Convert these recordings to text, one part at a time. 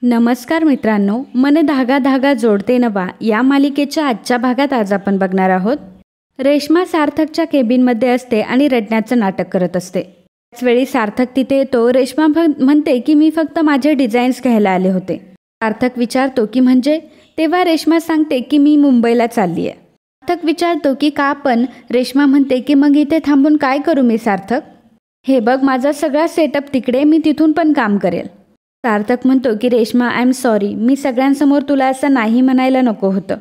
नमस्कार मित्रांनो, मन धागा धागा जोडते नवा या मालिकेच्या आजच्या भागात आज आपण बघणार आहोत. रेश्मा सार्थकच्या केबिनमध्ये असते आणि रडण्याचं नाटक करत असते. त्याचवेळी सार्थक तिथे येतो. रेश्मा म्हणते की मी फक्त माझे डिझाईन्स घ्यायला आले होते. सार्थक विचारतो की म्हणजे? तेव्हा रेश्मा सांगते की मी मुंबईला चालली आहे. सार्थक विचारतो की का पण? रेश्मा म्हणते की मग इथे थांबून काय करू मी सार्थक? हे बघ, माझा सगळा सेटअप तिकडे, मी तिथून पण काम करेल. सार्थक म्हणतो की रेश्मा, आय एम सॉरी, मी सगळ्यांसमोर तुला असं नाही म्हणायला नको होतं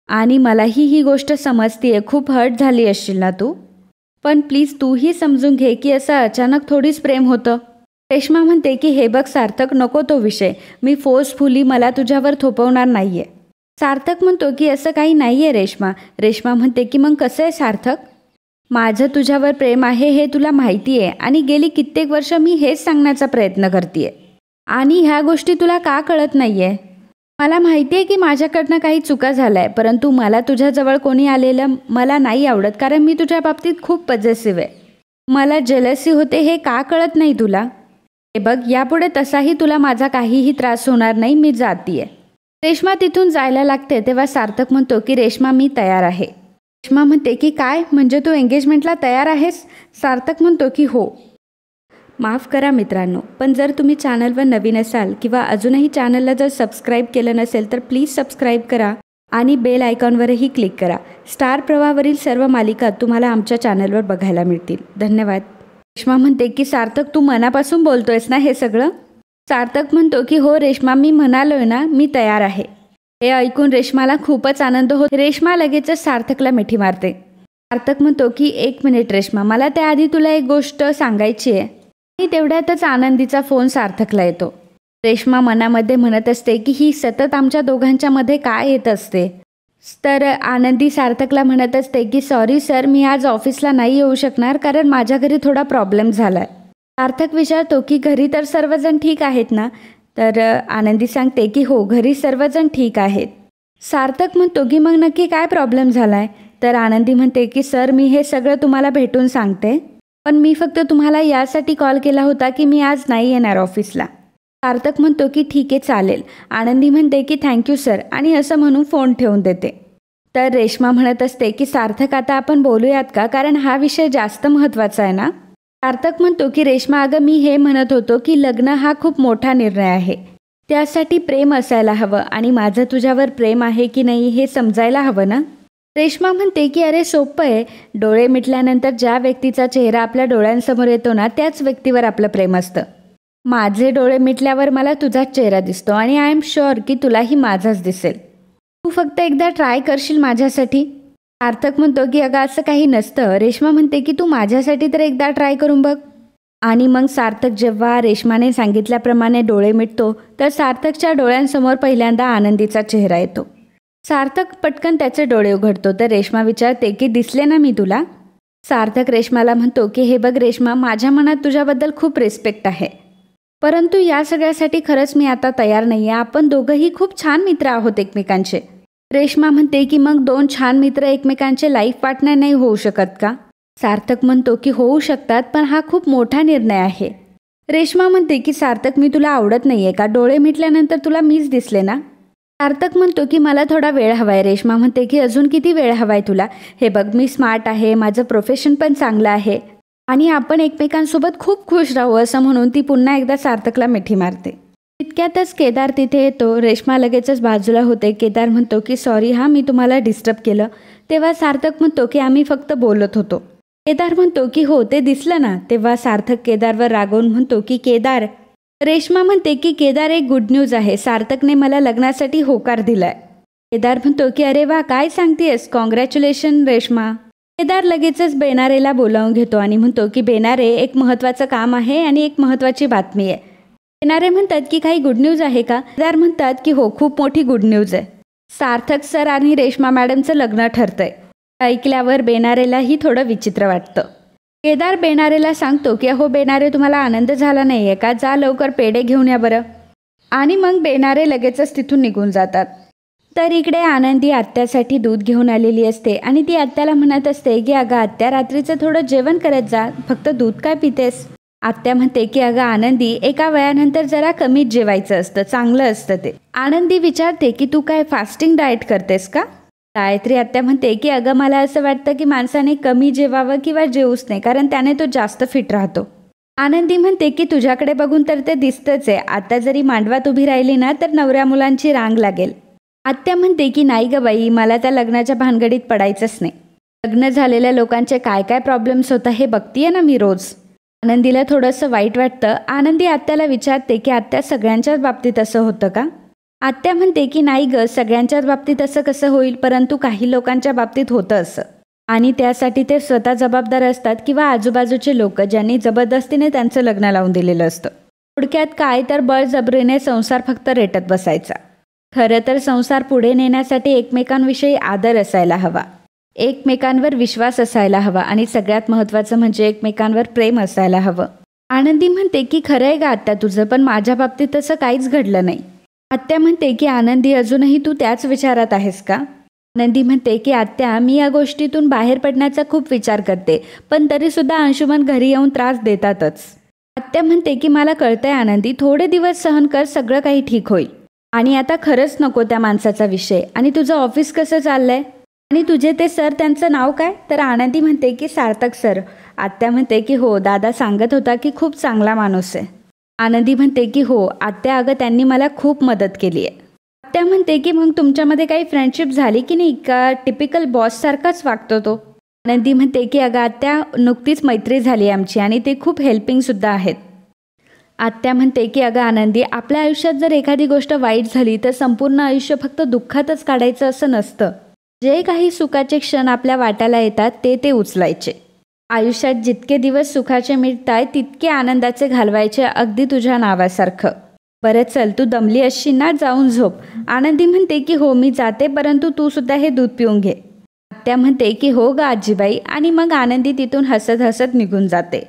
आणि मलाही ही गोष्ट समजतीये, खूप हर्ट झाली असशील ना तू, पण प्लीज तूही समजून घे की असं अचानक थोडीच प्रेम होतं. रेश्मा म्हणते की हे बघ सार्थक, नको तो विषय, मी फोर्सफुली मला तुझ्यावर थोपवणार नाहीये. सार्थक म्हणतो की असं काही नाहीये रेश्मा. रेश्मा म्हणते की मग कसं आहे सार्थक? माझं तुझ्यावर प्रेम आहे हे तुला माहिती आहे आणि गेली कित्येक वर्ष मी हेच सांगण्याचा प्रयत्न करतेय आणि ह्या गोष्टी तुला का कळत नाहीये? मला माहिती आहे की माझ्याकडनं काही चुका झाल्या आहे, परंतु मला तुझ्याजवळ कोणी आलेलं मला नाही आवडत, कारण मी तुझ्या बाबतीत खूप पॉझिटिव्ह आहे. मला जेलसी होते, हे का कळत नाही तुला? हे बघ, यापुढे तसाही तुला माझा काहीही त्रास होणार नाही, मी जातीये. रेश्मा तिथून जायला लागते तेव्हा सार्थक म्हणतो की रेश्मा, मी तयार आहे. रेश्मा म्हणते की काय म्हणजे तू एंगेजमेंटला तयार आहेस? सार्थक म्हणतो की हो. माफ करा मित्रांनो, पण जर तुम्ही चॅनलवर नवीन असाल किंवा अजूनही चॅनलला जर सबस्क्राईब केलं नसेल तर प्लीज सबस्क्राईब करा आणि बेल आयकॉनवरही क्लिक करा. स्टार प्रवाहावरील सर्व मालिका तुम्हाला आमच्या चॅनलवर बघायला मिळतील. धन्यवाद. रेश्मा म्हणते की सार्थक, तू मनापासून बोलतोयस ना हे सगळं? सार्थक म्हणतो की हो रेश्मा, मी म्हणालोय ना, मी तयार आहे. हे ऐकून रेश्माला खूपच आनंद होतो. रेश्मा लगेचच सार्थकला मिठी मारते. सार्थक म्हणतो की एक मिनिट रेश्मा, मला त्याआधी तुला एक गोष्ट सांगायची आहे. आणि तेवढ्यातच आनंदीचा फोन सार्थकला येतो. रेश्मा मनामध्ये म्हणत असते की ही सतत आमच्या दोघांच्या मध्ये काय येत असते. तर आनंदी सार्थकला म्हणत असते की सॉरी सर, मी आज ऑफिसला नाही येऊ शकणार कारण माझ्या घरी थोडा प्रॉब्लेम झाला आहे. सार्थक विचारतो की घरी तर सर्वजण ठीक आहेत ना? तर आनंदी सांगते की हो, घरी सर्वजण ठीक आहेत. सार्थक म्हणतो की मग नक्की काय प्रॉब्लेम झाला आहे? तर आनंदी म्हणते की सर, मी हे सगळं तुम्हाला भेटून सांगते, पण मी फक्त तुम्हाला यासाठी कॉल केला होता की मी आज नाही येणार ऑफिसला. सार्थक म्हणतो की ठीक आहे, चालेल. आनंदी म्हणते की थँक्यू सर आणि असं म्हणून फोन ठेवून देते. तर रेश्मा म्हणत असते की सार्थक, आता आपण बोलूयात का, कारण हा विषय जास्त महत्त्वाचा आहे ना? सार्थक म्हणतो की रेश्मा, अगं मी हे म्हणत होतो की लग्न हा खूप मोठा निर्णय आहे, त्यासाठी प्रेम असायला हवं आणि माझं तुझ्यावर प्रेम आहे की नाही हे समजायला हवं ना? रेश्मा म्हणते की अरे सोपं आहे, डोळे मिटल्यानंतर ज्या व्यक्तीचा चेहरा आपल्या डोळ्यांसमोर येतो ना, त्याच व्यक्तीवर आपलं प्रेम असतं. माझे डोळे मिटल्यावर मला तुझाच चेहरा दिसतो आणि आय एम शुअर की तुलाही माझाच दिसेल. तू फक्त एकदा ट्राय करशील माझ्यासाठी? सार्थक म्हणतो की अगं असं काही नसतं. रेश्मा म्हणते की तू माझ्यासाठी तर एकदा ट्राय करून बघ. आणि मग सार्थक जेव्हा रेश्माने सांगितल्याप्रमाणे डोळे मिटतो तर सार्थकच्या डोळ्यांसमोर पहिल्यांदा आनंदीचा चेहरा येतो. सार्थक पटकन त्याचे डोळे उघडतो. तर रेश्मा विचारते की दिसले ना मी तुला? सार्थक रेश्माला म्हणतो की हे बघ रेश्मा, माझ्या मनात तुझ्याबद्दल खूप रिस्पेक्ट आहे, परंतु या सगळ्यासाठी खरंच मी आता तयार नाही आहे. आपण दोघंही खूप छान मित्र आहोत एकमेकांचे. रेश्मा म्हणते की मग दोन छान मित्र एकमेकांचे लाईफ पार्टनर नाही होऊ शकत का? सार्थक म्हणतो की होऊ शकतात, पण हा खूप मोठा निर्णय आहे. रेश्मा म्हणते की सार्थक, मी तुला आवडत नाहीये का? डोळे मिटल्यानंतर तुला मीच दिसले ना? सार्थक म्हणतो की मला थोडा वेळ हवाय. रेश्मा म्हणते की अजून किती वेळ हवाय तुला? हे बघ, मी स्मार्ट आहे, माझं प्रोफेशन पण चांगलं आहे आणि आपण एकमेकांसोबत खूप खुश राहू, असं म्हणून ती पुन्हा एकदा सार्थकला मिठी मारते. इतक्यातच केदार तिथे येतो. रेश्मा लगेचच बाजूला होते. केदार म्हणतो की सॉरी हां, मी तुम्हाला डिस्टर्ब केलं. तेव्हा सार्थक म्हणतो की आम्ही फक्त बोलत होतो. केदार म्हणतो की हो, ते दिसलं ना? तेव्हा सार्थक केदारवर रागवून म्हणतो की केदार. रेश्मा म्हणते की केदार, एक गुड न्यूज आहे, सार्थकने मला लग्नासाठी होकार दिलाय. केदार म्हणतो की अरे वा, काय सांगतेस, कॉंग्रॅच्युलेशन रेश्मा. केदार लगेचच बेनारेला बोलावून घेतो आणि म्हणतो की बेनारे, एक महत्त्वाचं काम आहे आणि एक महत्त्वाची बातमी आहे. बेनारे म्हणतात की काही गुड न्यूज आहे का? केदार म्हणतात की हो, खूप मोठी गुड न्यूज आहे. सार्थक सर आणि रेश्मा मॅडमचं लग्न ठरतंय. ऐकल्यावर बेनारेलाही थोडं विचित्र वाटतं. केदार बेनारेला सांगतो की अहो बेनारे, तुम्हाला आनंद झाला नाही आहे का? जा लवकर पेढे घेऊन या बरं. आणि मग बेनारे लगेचच तिथून निघून जातात. तर इकडे आनंदी आत्यासाठी दूध घेऊन आलेली असते आणि ती आत्याला म्हणत असते की अगं आत्या, रात्रीचं थोडं जेवण करत जा, फक्त दूध काय पितेस? आत्या म्हणते की अगं आनंदी, एका वयानंतर जरा कमीच जेवायचं असतं, चांगलं असतं ते. आनंदी विचारते की तू काय फास्टिंग डाएट करतेस का? गायत्री आत्या म्हणते की अगं मला असं वाटतं की माणसाने कमी जेवावं किंवा जेवूच नाही, कारण त्याने तो जास्त फिट राहतो. आनंदी म्हणते की तुझ्याकडे बघून तर ते दिसतंच आहे, आता जरी मांडवात उभी राहिली ना तर नवऱ्या मुलांची रांग लागेल. आत्या म्हणते की नाही ग बाई, मला त्या लग्नाच्या भानगडीत पडायचंच नाही. लग्न झालेल्या लोकांचे काय काय प्रॉब्लेम्स होतं हे बघतीये ना मी रोज. आनंदीला थोडंसं वाईट वाटतं. आनंदी आत्याला विचारते की आत्या, सगळ्यांच्याच बाबतीत असं होतं का? आत्या म्हणते की नाही ग, सगळ्यांच्याच बाबतीत असं कसं होईल, परंतु काही लोकांच्या बाबतीत होतं असं, आणि त्यासाठी ते स्वतः जबाबदार असतात किंवा आजूबाजूचे लोक ज्यांनी जबरदस्तीने त्यांचं लग्न लावून दिलेलं असतं. थोडक्यात काय तर बळजबरीने संसार फक्त रेटत बसायचा. खरं तर संसार पुढे नेण्यासाठी एकमेकांविषयी आदर असायला हवा, एकमेकांवर विश्वास असायला हवा, आणि सगळ्यात महत्त्वाचं म्हणजे एकमेकांवर प्रेम असायला हवं. आनंदी म्हणते की खरं आहे का आत्या तुझं, पण माझ्या बाबतीत तसं काहीच घडलं नाही. आत्या म्हणते की आनंदी, अजूनही तू त्याच विचारात आहेस का? आनंदी म्हणते की आत्या, मी या गोष्टीतून बाहेर पडण्याचा खूप विचार करते, पण तरीसुद्धा अंशुमन घरी येऊन त्रास देतातच. आत्या म्हणते की मला कळतंय आनंदी, थोडे दिवस सहन कर, सगळं काही ठीक होईल. आणि आता खरंच नको त्या माणसाचा विषय. आणि तुझं ऑफिस कसं चाललंय? आणि तुझे ते सर, त्यांचं नाव काय? तर आनंदी म्हणते की सार्थक सर. आत्या म्हणते की हो, दादा सांगत होता की खूप चांगला माणूस आहे. आनंदी म्हणते की हो आत्या, अगं त्यांनी मला खूप मदत केली आहे. आत्या म्हणते की मग तुमच्यामध्ये काही फ्रेंडशिप झाली की नाही, का टिपिकल बॉससारखाच वागतो तो? आनंदी म्हणते की अगं आत्या, नुकतीच मैत्री झाली आमची, आणि ते खूप हेल्पिंगसुद्धा आहेत. आत्या म्हणते की अगं आनंदी, आपल्या आयुष्यात जर एखादी गोष्ट वाईट झाली तर संपूर्ण आयुष्य फक्त दुःखातच काढायचं असं नसतं. जे काही सुखाचे क्षण आपल्या वाट्याला येतात ते उचलायचे. आयुष्यात जितके दिवस सुखाचे मिळताय तितके आनंदाचे घालवायचे, अगदी तुझ्या नावासारखं. बरं चल, तू दमली असशील ना, जाऊन झोप. आनंदी म्हणते की हो मी जाते, परंतु तू सुद्धा हे दूध पिऊन घे. आत्या म्हणते की हो ग आजीबाई, आणि मग आनंदी तिथून हसत हसत निघून जाते.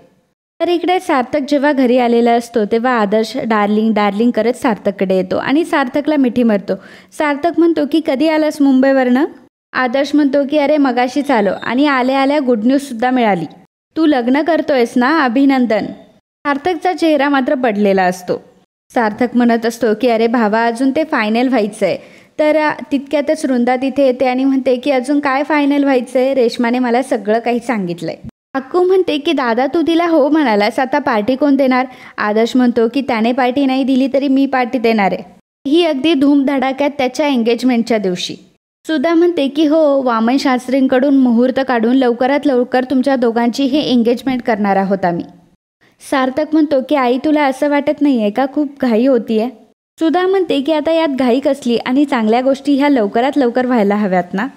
तर इकडे सार्थक जेव्हा घरी आलेला असतो तेव्हा आदर्श डार्लिंग डार्लिंग करत सार्थककडे येतो आणि सार्थकला मिठी मारतो. सार्थक म्हणतो की कधी आलास मुंबईवरनं? आदर्श म्हणतो की अरे मगाशीच आलो, आणि आल्या आल्या गुड न्यूजसुद्धा मिळाली. तू लग्न करतोयस ना, अभिनंदन. सार्थकचा चेहरा मात्र पडलेला असतो. सार्थक म्हणत असतो की अरे भावा, अजून ते फायनल व्हायचं आहे. तर तितक्यातच वृंदा तिथे येते आणि म्हणते की अजून काय फायनल व्हायचं आहे, रेश्माने मला सगळं काही सांगितलंय. अक्कू म्हणते की दादा तू तिला हो म्हणालास, आता पार्टी कोण देणार? आदर्श म्हणतो की त्याने पार्टी नाही दिली तरी मी पार्टी देणार आहे, ही अगदी धूमधडाक्यात त्याच्या एंगेजमेंटच्या दिवशी. सुधा म्हणते की हो, वामन शास्त्रींकडून मुहूर्त काढून लवकरात लवकर तुमच्या दोघांची हे एंगेजमेंट करणार आहोत आम्ही. सार्थक म्हणतो की आई तुला असं वाटत नाही आहे का खूप घाई होतीये? सुधा म्हणते की आता यात घाई कसली, आणि चांगल्या गोष्टी ह्या लवकरात लवकर व्हायला हव्यात ना.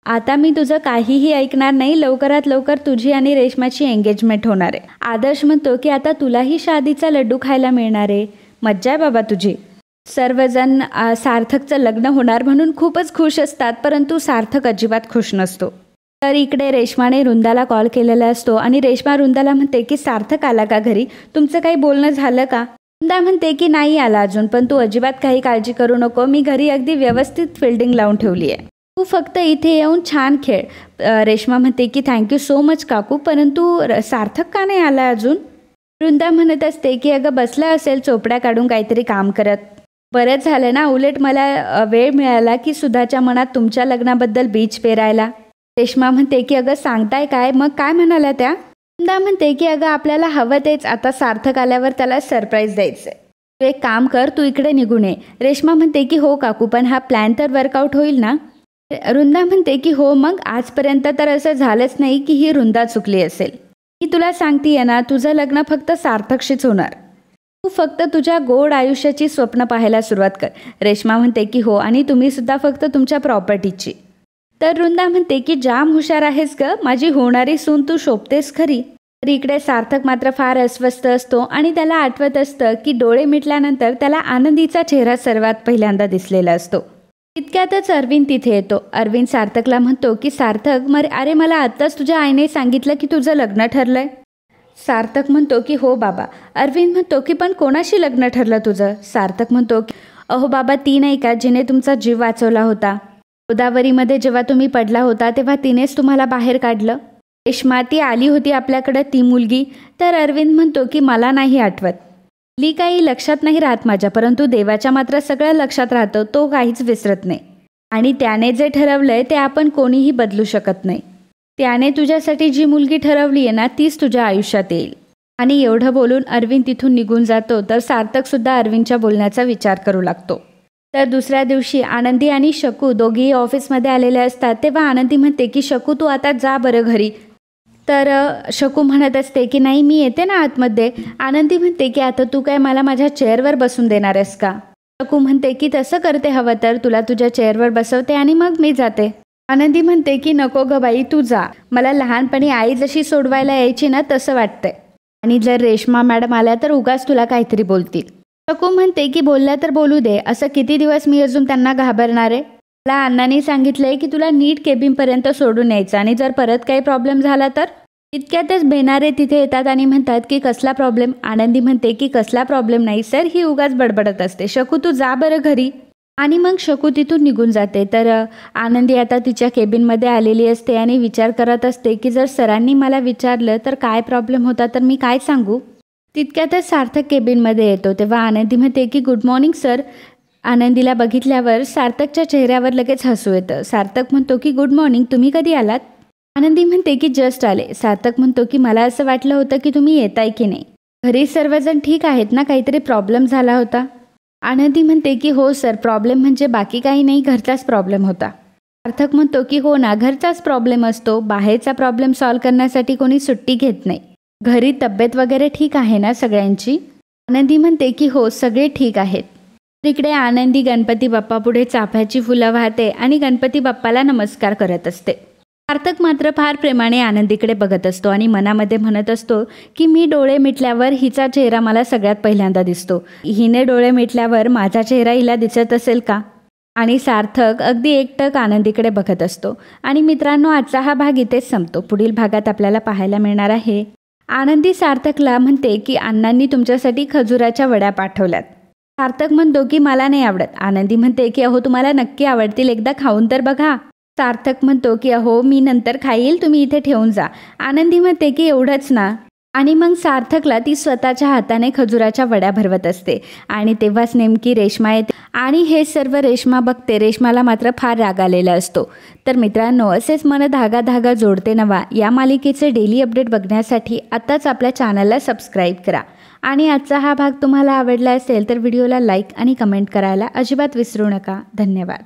आता मी तुझं काहीही ऐकणार नाही, लवकरात लवकर तुझी आणि रेश्माची एंगेजमेंट होणार आहे. आदर्श म्हणतो की आता तुलाही शादीचा लड्डू खायला मिळणार आहे, मज्जा आहे बाबा तुझी. सर्वजण सार्थकचं लग्न होणार म्हणून खूपच खुश असतात, परंतु सार्थक अजिबात खुश नसतो. तर इकडे रेश्माने वृंदाला कॉल केलेला असतो आणि रेश्मा वृंदाला म्हणते की सार्थक आला का घरी, तुमचं काही बोलणं झालं का? वृंदा म्हणते की नाही आला अजून, पण तू अजिबात काही काळजी करू नको, मी घरी अगदी व्यवस्थित फिल्डिंग लावून ठेवली आहे, तू फक्त इथे येऊन छान खेळ. रेश्मा म्हणते की थँक्यू सो मच काकू, परंतु सार्थक का नाही आला अजून? वृंदा म्हणत असते की अगं बसला असेल चोपड्या काढून काहीतरी काम करत. बरंच झालं ना, उलट मला वेळ मिळाला की सुधाच्या मनात तुमच्या लग्नाबद्दल बीज पेरायला. रेश्मा म्हणते की अगं सांगताय काय, मग काय म्हणाल्या त्या? वृंदा म्हणते की अगं आपल्याला हवं तेच, आता सार्थक आल्यावर त्याला सरप्राईज द्यायचं आहे, तू एक काम कर, तू इकडे निघून ये. रेश्मा म्हणते की हो काकू, पण हा प्लॅन तर वर्कआउट होईल ना? वृंदा म्हणते की हो, मग आजपर्यंत तर असं झालंच नाही की ही वृंदा चुकली असेल. मी तुला सांगतीये ना, तुझं लग्न फक्त सार्थकशीच होणार, तू फक्त तुझ्या गोड आयुष्याची स्वप्न पाहायला सुरुवात कर. रेश्मा म्हणते की हो, आणि तुम्ही सुद्धा फक्त तुमच्या प्रॉपर्टीची. तर वृंदा म्हणते की जाम हुशार आहेस ग, माझी होणारी सून तू शोभतेस खरी. तर इकडे सार्थक मात्र फार अस्वस्थ असतो आणि त्याला आठवत असतं की डोळे मिटल्यानंतर त्याला आनंदीचा चेहरा सर्वात पहिल्यांदा दिसलेला असतो. तितक्यातच अरविंद तिथे येतो. अरविंद सार्थकला म्हणतो की सार्थक, अरे मला आत्ताच तुझ्या आईने सांगितलं की तुझं लग्न ठरलंय. सार्थक म्हणतो की हो बाबा. अरविंद म्हणतो की पण कोणाशी लग्न ठरलं तुझं? सार्थक म्हणतो की अहो बाबा, ती नाही का जिने तुमचा जीव वाचवला होता, गोदावरीमध्ये जेव्हा तुम्ही पडला होता तेव्हा तिनेच तुम्हाला बाहेर काढलं. रेश्मा, ती आली होती आपल्याकडं ती मुलगी? तर अरविंद म्हणतो की मला नाही आठवत. ली काही लक्षात नाही राहत माझ्या, परंतु देवाच्या मात्र सगळं लक्षात राहतं, तो काहीच विसरत नाही. आणि त्याने जे ठरवलंय ते आपण कोणीही बदलू शकत नाही. त्याने तुझ्यासाठी जी मुलगी ठरवली आहे ना, तीच तुझ्या आयुष्यात येईल. आणि एवढं बोलून अरविंद तिथून निघून जातो. तर सार्थकसुद्धा अरविंदच्या बोलण्याचा विचार करू लागतो. तर दुसऱ्या दिवशी आनंदी आणि शकू दोघेही ऑफिसमध्ये आलेले असतात. तेव्हा आनंदी म्हणते की शकू, तू आता जा बरं घरी. तर शकू म्हणत असते की नाही, मी येते ना आतमध्ये. आनंदी म्हणते की आता तू काय मला माझ्या चेअरवर बसून देणार आहेस का? शकू म्हणते की तसं करते, हवं तर तुला तुझ्या चेअरवर बसवते आणि मग मी जाते. आनंदी म्हणते की नको ग बाई, तू जा. मला लहानपणी आई जशी सोडवायला यायची ना, तसं वाटतंय. आणि जर रेश्मा मॅडम आल्या तर उगाच तुला काहीतरी बोलतील. शकू म्हणते की बोलल्या तर बोलू दे, असं किती दिवस मी अजून त्यांना घाबरणार आहे? मला अण्णांनी सांगितलंय की तुला नीट केबिनपर्यंत सोडून यायचं, आणि जर परत काही प्रॉब्लेम झाला तर? इतक्यातच बेनारे तिथे येतात आणि म्हणतात की कसला प्रॉब्लेम? आनंदी म्हणते की कसला प्रॉब्लेम नाही सर, ही उगाच बडबडत असते. शकू, तू जा बरं घरी. आणि मग शकू तिथून निघून जाते. तर आनंदी आता तिच्या केबिनमध्ये आलेली असते आणि विचार करत असते की जर सरांनी मला विचारलं तर काय प्रॉब्लेम होता तर मी काय सांगू? तितक्यातच सार्थक केबिनमध्ये येतो. तेव्हा आनंदी म्हणते की गुड मॉर्निंग सर. आनंदीला बघितल्यावर सार्थकच्या चेहऱ्यावर लगेच हसू येतं. सार्थक म्हणतो की गुड मॉर्निंग, तुम्ही कधी आलात? आनंदी म्हणते की जस्ट आले. सार्थक म्हणतो की मला असं वाटलं होतं की तुम्ही येताय की नाही. घरी सर्वजण ठीक आहेत ना? काहीतरी प्रॉब्लेम झाला होता? आनंदी म्हणते की हो सर, प्रॉब्लेम म्हणजे बाकी काही नाही, घरचाच प्रॉब्लेम होता. सार्थक म्हणतो की हो ना, घरचाच प्रॉब्लेम असतो. बाहेरचा प्रॉब्लेम सॉल्व्ह करण्यासाठी कोणी सुट्टी घेत नाही. घरी तब्येत वगैरे ठीक आहे ना सगळ्यांची? आनंदी म्हणते की हो, सगळे ठीक आहेत. तिकडे आनंदी गणपती बाप्पापुढे चाफ्याची फुलं वाहते आणि गणपती बाप्पाला नमस्कार करत असते. सार्थक मात्र फार प्रेमाने आनंदीकडे बघत असतो आणि मनामध्ये म्हणत असतो की मी डोळे मिटल्यावर हिचा चेहरा मला सगळ्यात पहिल्यांदा दिसतो. हिने डोळे मिटल्यावर माझा चेहरा हिला दिसत असेल का? आणि सार्थक अगदी एकटक आनंदीकडे बघत असतो. आणि मित्रांनो, आजचा हा भाग इथेच संपतो. पुढील भागात आपल्याला पाहायला मिळणार आहे आनंदी सार्थकला म्हणते की अण्णांनी तुमच्यासाठी खजुराच्या वड्या पाठवल्यात. सार्थक म्हणतो की मला नाही आवडत. आनंदी म्हणते की अहो, तुम्हाला नक्की आवडतील, एकदा खाऊन तर बघा. सार्थक म्हणतो की अहो, मी नंतर खाईल, तुम्ही इथे ठेवून जा. आनंदी म्हणते की एवढंच ना? आणि मग सार्थकला ती स्वतःच्या हाताने खजुराच्या वड्या भरवत असते. आणि तेव्हाच नेमकी रेश्मा येते आणि हे सर्व रेश्मा बघते. रेश्माला मात्र फार राग आलेला असतो. तर मित्रांनो, असेच मन धागा धागा जोडते नवा या मालिकेचे डेली अपडेट बघण्यासाठी आत्ताच आपल्या चॅनलला सबस्क्राईब करा. आणि आजचा हा भाग तुम्हाला आवडला असेल तर व्हिडिओला लाईक आणि कमेंट करायला अजिबात विसरू नका. धन्यवाद.